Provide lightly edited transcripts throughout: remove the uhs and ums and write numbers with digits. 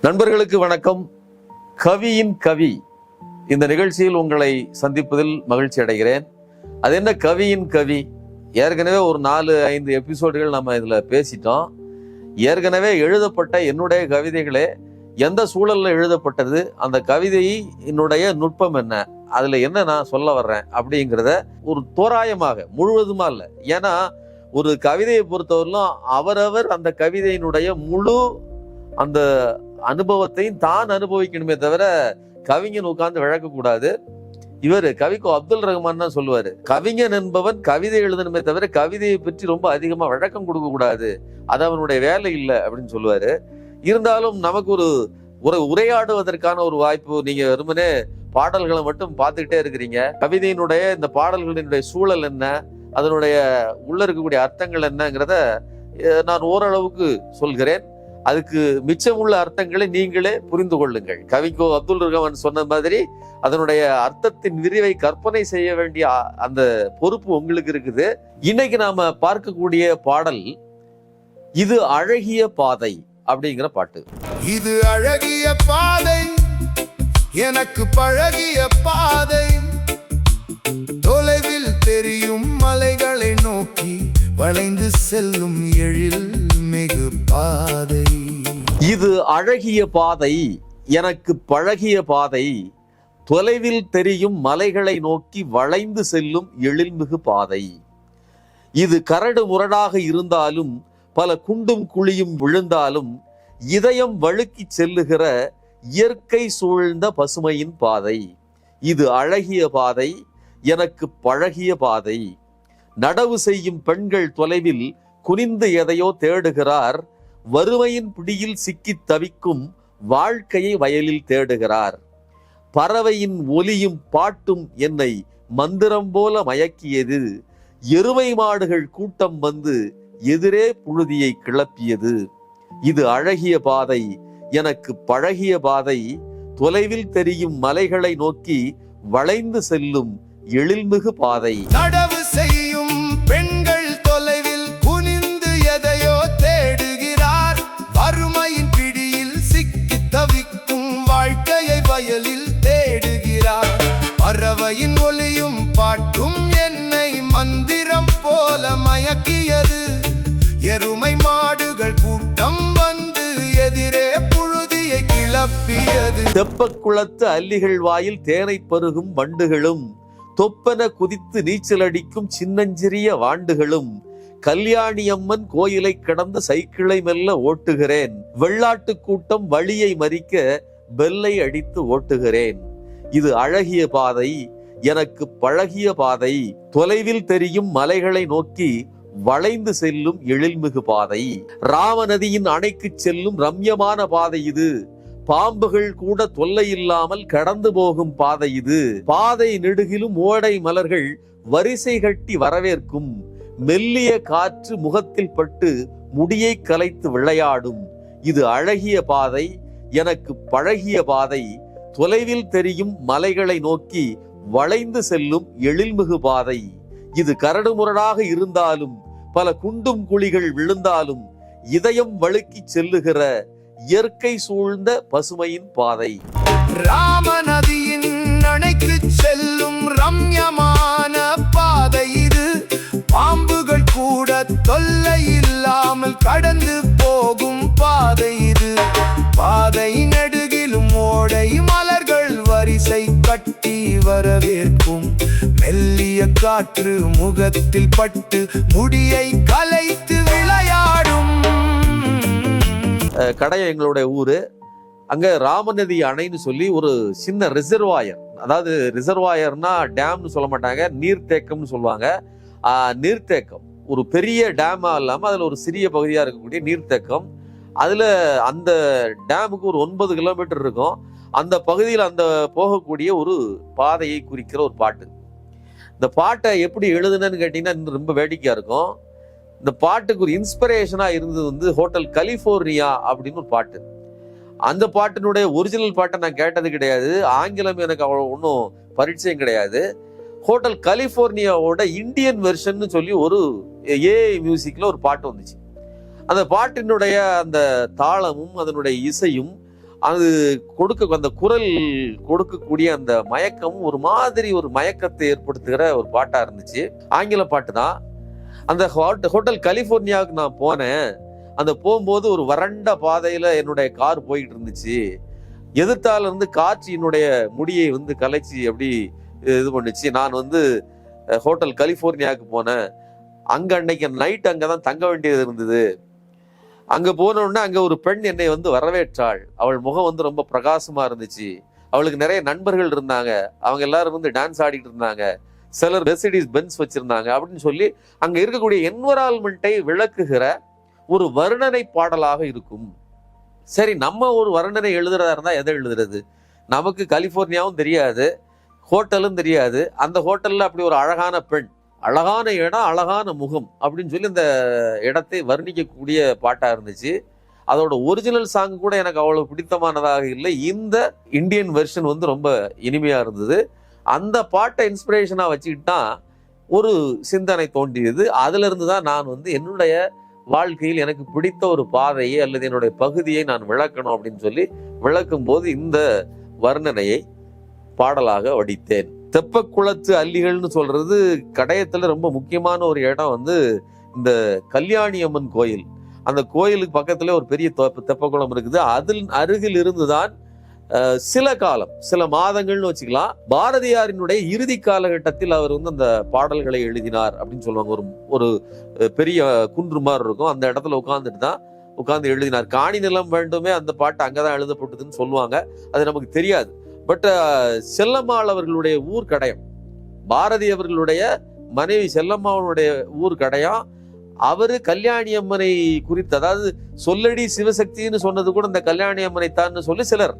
நண்பர்களுக்கு வணக்கம். கவியின் கவி இந்த நிகழ்ச்சியில் உங்களை சந்திப்பதில் மகிழ்ச்சி அடைகிறேன். அது என்ன கவியின் கவி? ஏற்கனவே ஒரு 4-5 எபிசோடுகள் நம்ம இதுல பேசிட்டோம். ஏற்கனவே எழுதப்பட்ட என்னுடைய கவிதைகளே எந்த சூழல்ல எழுதப்பட்டது, அந்த கவிதையை என்னுடைய நுட்பம் என்ன, அதுல என்ன நான் சொல்ல வர்றேன் அப்படிங்கிறத ஒரு தோராயமாக, முழுவதுமா இல்லை. ஏன்னா ஒரு கவிதையை பொறுத்தவரையிலும் அவரவர் அந்த கவிதையினுடைய முழு அந்த அனுபவத்தையும் தான் அனுபவிக்கணுமே தவிர கவிஞன் உட்கார்ந்து விளக்கக்கூடாது. இவர் கவிக்கோ அப்துல் ரஹ்மான் தான் சொல்லுவாரு, கவிஞன் என்பவன் கவிதை எழுதணுமே தவிர கவிதையை பற்றி ரொம்ப அதிகமா விளக்கம் கொடுக்க கூடாது, அது அவனுடைய வேலை இல்லை அப்படின்னு சொல்லுவாரு. இருந்தாலும் நமக்கு ஒரு உரையாடுவதற்கான ஒரு வாய்ப்பு. நீங்க வெறுமனே பாடல்களை மட்டும் பார்த்துக்கிட்டே இருக்கிறீங்க. கவிதையினுடைய இந்த பாடல்களினுடைய சூழல் என்ன, அதனுடைய உள்ள இருக்கக்கூடிய அர்த்தங்கள் என்னங்கிறத நான் ஓரளவுக்கு சொல்கிறேன். அதுக்கு மிச்சமுள்ள அர்த்தங்களை நீங்களே புரிந்து கொள்ளுங்கள். கவிக்கோ அப்துல் ரஹ்மான் சொன்ன மாதிரி அதனுடைய அர்த்தத்தின் விரிவை கற்பனை செய்ய வேண்டிய அந்த பொறுப்பு உங்களுக்கு இருக்குது. இன்னைக்கு நாம பார்க்கக்கூடிய பாடல் இது அழகிய பாதை அப்படிங்கிற பாட்டு. இது அழகிய பாதை, எனக்கு பழகிய பாதை, தொலைவில் தெரியும் மலைகளை நோக்கி வளைந்து செல்லும் எழில் மிகு பாதை. இது அழகிய பாதை, எனக்கு பழகிய பாதை, தொலைவில் தெரியும் மலைகளை நோக்கி வளைந்து செல்லும் எழில்மிகு பாதை. இது கரடு முரடாக இருந்தாலும் பல குண்டும் குழியும் விழுந்தாலும் இதயம் வழுக்கி செல்லுகிற இயற்கை சூழ்ந்த பசுமையின் பாதை. இது அழகிய பாதை, எனக்கு பழகிய பாதை. நடவு செய்யும் பெண்கள் தொலைவில் குனிந்து எதையோ தேடுகிறார், வறுமையின் பிடியில் சிக்கி தவிக்கும் வாழ்க்கையை வயலில் தேடுகிறார். பறவையின் ஒலியும் பாட்டும் என்னை மந்திரம் போல மயக்கியது, எருமை மாடுகள் கூட்டம் வந்து எதிரே புழுதியை கிளப்பியது. இது அழகிய பாதை, எனக்கு பழகிய பாதை, தொலைவில் தெரியும் மலைகளை நோக்கி வளைந்து செல்லும் எழில்மிகு பாதை. நடவு செய்யும் பெண்கள் தொலைவில் குனிந்து எதையோ தேடுகிறார், வறுமையின் பிடியில் சிக்கி தவிக்கும் வாழ்க்கையை வயலில் தேடுகிறார். பறவையின் ஒலியும் பாட்டும் என்னை மந்திரம் போல மயக்கியது, எருமை மாடுகள் கூட்டம் வந்து எதிரே புழுதியை கிளப்பியது. தெப்பக்குளத்து அல்லிகள் வாயில் தேனை பருகும் வண்டுகளும், தொப்பென குதித்து நீச்சல் அடிக்கும் சின்னஞ்சிறிய வாண்டுகளும், கல்யாணி அம்மன் கோயிலை கடந்த சைக்கிளை மெல்ல ஓட்டுகிறேன், வெள்ளாட்டு கூட்டம் வழியை மறிக்க பெல்லை அடித்து ஓட்டுகிறேன். இது அழகிய பாதை, எனக்கு பழகிய பாதை, தொலைவில் தெரியும் மலைகளை நோக்கி வளைந்து செல்லும் எழில்மிகு பாதை. ராமநதியின் அணைக்கு செல்லும் ரம்யமான பாதை இது, பாம்புகள் கூட தொல்லை இல்லாமல் கடந்து போகும் பாதை இது. பாதை நெடுகிலும் ஓடை மலர்கள் வரிசை கட்டி வரவேற்கும், மெல்லிய காற்று முகத்தில் பட்டு முடியை கலைத்து விளையாடும். இது அழகிய பாதை, எனக்கு பழகிய பாதை, தொலைவில் தெரியும் மலைகளை நோக்கி வளைந்து செல்லும் எழில்மிகு பாதை. இது கரடுமுரடாக இருந்தாலும் பல குண்டும் குழிகள் விழுந்தாலும் இதயம் வழுக்கி செல்லுகிற இயற்கை சூழ்ந்த பசுமையின் பாதை. ராமநதியின் அணைக்கு செல்லும் ரம்யமான பாதை இது, பாம்புகள் கூட தொல்லை இல்லாமல் கடந்து போகும் பாதை இது. பாதை நெடுகிலும் ஓடை மலர்கள் வரிசை கட்டி வரவேற்கும், மெல்லிய காற்று முகத்தில் பட்டு முடியை கலைத்து விளையாடும். கடைய எங்களுடைய ஊரு, அங்க ராமநதி அணைன்னு சொல்லி ஒரு சின்ன ரிசர்வாயர், அதாவது ரிசர்வாயர்னா டேம்னு சொல்ல மாட்டாங்க, நீர்த்தேக்கம்னு சொல்லுவாங்க. நீர்த்தேக்கம் ஒரு பெரிய டேமா இல்லாம அதுல ஒரு சிறிய பகுதியா இருக்கக்கூடிய நீர்த்தேக்கம். அதுல அந்த டேமுக்கு ஒரு 9 கிலோமீட்டர் இருக்கும். அந்த பகுதியில் அந்த போகக்கூடிய ஒரு பாதையை குறிக்கிற ஒரு பாட்டு. இந்த பாட்டை எப்படி எழுதுனேன்னு கேட்டீங்கன்னா இன்னும் ரொம்ப வேடிக்கையா இருக்கும். இந்த பாட்டுக்கு ஒரு இன்ஸ்பிரேஷனா இருந்தது வந்து ஹோட்டல் கலிபோர்னியா அப்படின்னு ஒரு பாட்டு. அந்த பாட்டினுடைய ஒரிஜினல் பாட்டை நான் கேட்டது கிடையாது, ஆங்கிலம் எனக்கு அவ்வளோ ஒன்றும் பரிச்சயம் கிடையாது. ஹோட்டல் கலிபோர்னியாவோட இந்தியன் வெர்ஷன் சொல்லி ஒரு ஏஐ மியூசிக்ல ஒரு பாட்டு வந்துச்சு. அந்த பாட்டினுடைய அந்த தாளமும் அதனுடைய இசையும் அது அந்த குரல் கொடுக்கக்கூடிய அந்த மயக்கம் ஒரு மாதிரி ஒரு மயக்கத்தை ஏற்படுத்துகிற ஒரு பாட்டா இருந்துச்சு. ஆங்கில பாட்டு தான். அந்த ஹோட்டல் கலிபோர்னியாவுக்கு நான் போனேன். அந்த போகும்போது ஒரு வறண்ட பாதையில என்னுடைய கார் போயிட்டு இருந்துச்சு. எதிர்த்தால இருந்து காற்று என்னுடைய முடியை கலைச்சி அப்படி இது பண்ணுச்சு. நான் ஹோட்டல் கலிபோர்னியாவுக்கு போனேன். அன்னைக்கு நைட் அங்கதான் தங்க வேண்டியது இருந்தது. அங்க போன உடனே அங்க ஒரு பெண் என்னை வரவேற்றாள். அவள் முகம் ரொம்ப பிரகாசமா இருந்துச்சு. அவளுக்கு நிறைய நண்பர்கள் இருந்தாங்க. அவங்க எல்லாரும் டான்ஸ் ஆடிட்டு இருந்தாங்க. சிலர் மெர்சிடிஸ் பென்ஸ் வச்சிருந்தாங்க அப்படின்னு சொல்லி அங்க இருக்கக்கூடிய என்விரான்மெண்ட்டை விளக்குகிற ஒரு வர்ணனை பாடலாக இருக்கும். சரி, நம்ம ஒரு வர்ணனை எழுதுறதா இருந்தா எதை எழுதுறது? நமக்கு கலிபோர்னியாவும் தெரியாது, ஹோட்டலும் தெரியாது. அந்த ஹோட்டல்ல அப்படி ஒரு அழகான பெண், அழகான இடம், அழகான முகம் அப்படின்னு சொல்லி இந்த இடத்தை வர்ணிக்கக்கூடிய பாட்டா இருந்துச்சு. அதோட ஒரிஜினல் சாங் கூட எனக்கு அவ்வளவு பிடித்தமானதாக இல்லை. இந்த இந்தியன் வெர்ஷன் ரொம்ப இனிமையா இருந்தது. அந்த பாட்டை இன்ஸ்பிரேஷனா வச்சுக்கிட்டு தான் ஒரு சிந்தனை தோன்றியது. அதுல இருந்து தான் நான் என்னுடைய வாழ்க்கையில் எனக்கு பிடித்த ஒரு பாதையை அல்லது என்னுடைய பகுதியை நான் விளக்கணும் அப்படின்னு சொல்லி விளக்கும் போது இந்த வர்ணனையை பாடலாக வடித்தேன். தெப்பக்குளத்து அல்லிகள்னு சொல்றது கடையத்துல ரொம்ப முக்கியமான ஒரு இடம் இந்த கல்யாணி அம்மன் கோயில். அந்த கோயிலுக்கு பக்கத்துல ஒரு பெரிய தெப்பக்குளம் இருக்குது. அதில் அருகில் இருந்துதான் சில மாதங்கள்னு வச்சுக்கலாம், பாரதியாரினுடைய இறுதி காலகட்டத்தில் அவர் அந்த பாடல்களை எழுதினார் அப்படின்னு சொல்லுவாங்க. ஒரு பெரிய குன்று மாதிரி இருக்கும். அந்த இடத்துல உட்கார்ந்து எழுதினார். காணி நிலம் வேண்டுமே அந்த பாட்டு அங்கதான் எழுதப்பட்டதுன்னு சொல்லுவாங்க. அது நமக்கு தெரியாது. பட் செல்லம்மாள் அவர்களுடைய ஊர் கடையம், பாரதி அவர்களுடைய மனைவி செல்லம்மாவனுடைய ஊர் கடையம். அவரு கல்யாணி அம்மனை குறித்து, அதாவது சொல்லடி சிவசக்தின்னு சொன்னது கூட இந்த கல்யாணி அம்மனை தான் சொல்லி சிலர்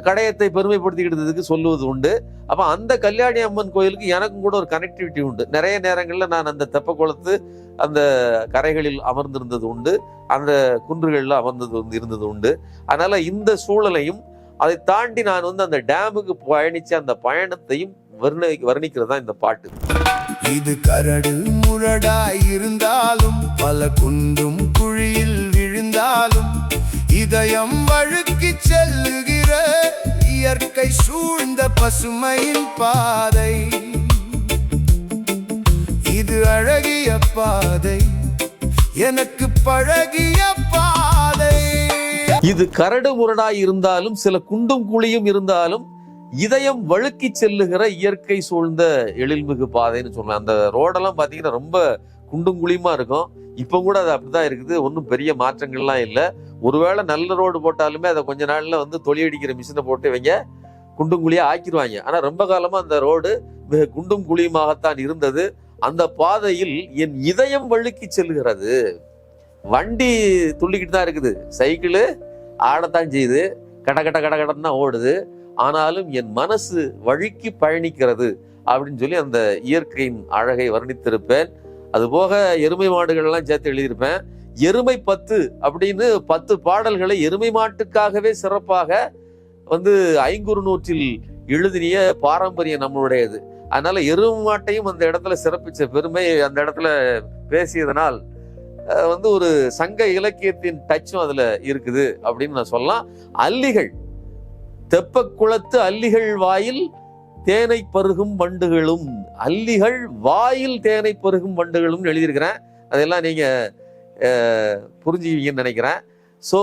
கடையத்தை பெருமைப்படுத்திக்கிட்டதுக்கு சொல்லுவது உண்டு. அப்ப அந்த கல்யாணி அம்மன் கோயிலுக்கு எனக்கும் கூட ஒரு கனெக்டிவிட்டி உண்டு. நிறைய நேரங்கள்ல நான் அந்த தெப்பக்குளத்து அந்த கரைகளில் அமர்ந்திருந்தது உண்டு, அந்த குன்றுகள்ல இருந்தது உண்டு. அதனால இந்த சூழலையும் அதை தாண்டி நான் அந்த டேமுக்கு பயணிச்ச அந்த பயணத்தையும் வர்ணிக்கிறதா இந்த பாட்டு. இது கரடு முரடாய் இருந்தாலும் பல குண்டும் குழியில் விழுந்தாலும் இதயம் வழுக்கி செல்லுகிற இயற்கை சூழ்ந்த பசுமையின் பாதை. இது அழகிய பாதை, எனக்கு பழகிய பாதை. இது கரடு முரடாய் இருந்தாலும் சில குண்டும் குழியும் இருந்தாலும் இதயம் வழுக்கி செல்லுகிற இயற்கை சூழ்ந்த எழில்மிகு பாதைன்னு சொல்லலாம். அந்த ரோடெல்லாம் பாத்தீங்கன்னா ரொம்ப குண்டும் குழியுமா இருக்கும். இப்ப கூட அது அப்படிதான் இருக்குது. ஒன்றும் பெரிய மாற்றங்கள்லாம் இல்லை. ஒருவேளை நல்ல ரோடு போட்டாலுமே அதை கொஞ்ச நாள்ல தொளி அடிக்கிற மிஷினை போட்டு இவங்க குண்டும் குழியா ஆக்கிடுவாங்க. ஆனா ரொம்ப காலமா அந்த ரோடு மிக குண்டும் குழியுமாகத்தான் இருந்தது. அந்த பாதையில் என் இதயம் வழுக்கி செல்லுகிறது. வண்டி துள்ளிக்கிட்டு தான் இருக்குது, சைக்கிள் ஆடத்தான் செய்யுது, கடன்னு தான் ஓடுது. ஆனாலும் என் மனசு வழுக்கி பயணிக்கிறது அப்படின்னு சொல்லி அந்த இயற்கையின் அழகை வர்ணித்திருப்பேன். அது போக எருமை மாடுகள் எல்லாம் சேர்த்து எழுதியிருப்பேன். எருமை 10 அப்படின்னு 10 பாடல்களை எருமை மாட்டுக்காகவே சிறப்பாக ஐங்குறுநூற்றில் எழுதிய பாரம்பரியம் நம்மளுடையது. அதனால எருமை மாட்டையும் அந்த இடத்துல சிறப்பிச்ச பெருமை அந்த இடத்துல பேசியதனால் ஒரு சங்க இலக்கியத்தின் டச்சும் அதுல இருக்குது அப்படின்னு நான் சொல்லலாம். அல்லிகள், தெப்பக்குளத்து அல்லிகள் வாயில் தேனை பருகும் வண்டுகளும், அல்லிகள் வாயில் தேனை பருகும் வண்டுகளும் எழுதியிருக்கிறேன். அதெல்லாம் நீங்க புரிஞ்சுவீங்கன்னு நினைக்கிறேன். ஸோ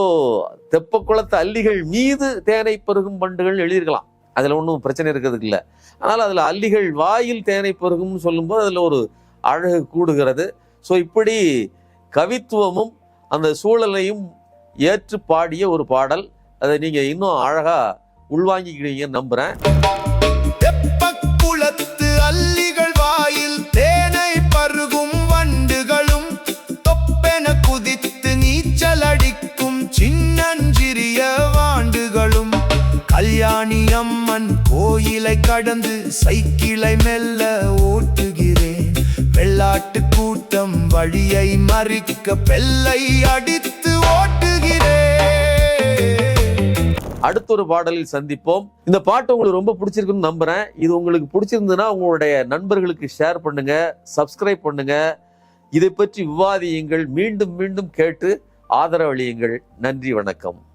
தெப்பக்குளத்து அல்லிகள் மீது தேனை பருகும் வண்டுகள் எழுதியிருக்கலாம், அதுல ஒன்றும் பிரச்சனை இருக்கிறதுக்கு இல்லை. அதனால அதுல அல்லிகள் வாயில் தேனை பருகும்னு சொல்லும்போது அதுல ஒரு அழகு கூடுகிறது. ஸோ இப்படி கவித்துவமும் அந்த சூழலையும் ஏற்று பாடிய ஒரு பாடல். அதை நீங்க இன்னும் அழகா உள்வாங்கிக்கிறீங்கன்னு நம்புறேன். தெப்பக்குளத்து அல்லிகள் வாயில் தேனை பருகும் வண்டுகளும் தொப்பென குதித்து நீச்சல் அடிக்கும் சின்னஞ்சிறிய வாண்டுகளும் கல்யாணி அம்மன் கோயிலை கடந்து சைக்கிளை மெல்ல ஓட்டுகிறேன். வெள்ளாட்டு கூட்டம் வழியை மறிக்க பெல்லை அடித்து ஓட்டுகிறேன். அடுத்த ஒரு பாடலில் சந்திப்போம். இந்த பாட்டு உங்களுக்கு ரொம்ப பிடிச்சிருக்குன்னு நம்புறேன். இது உங்களுக்கு பிடிச்சிருந்ததுன்னா உங்களுடைய நண்பர்களுக்கு ஷேர் பண்ணுங்க, சப்ஸ்கிரைப் பண்ணுங்க, இதை பற்றி விவாதியுங்கள், மீண்டும் மீண்டும் கேட்டு ஆதரவளியுங்கள். நன்றி, வணக்கம்.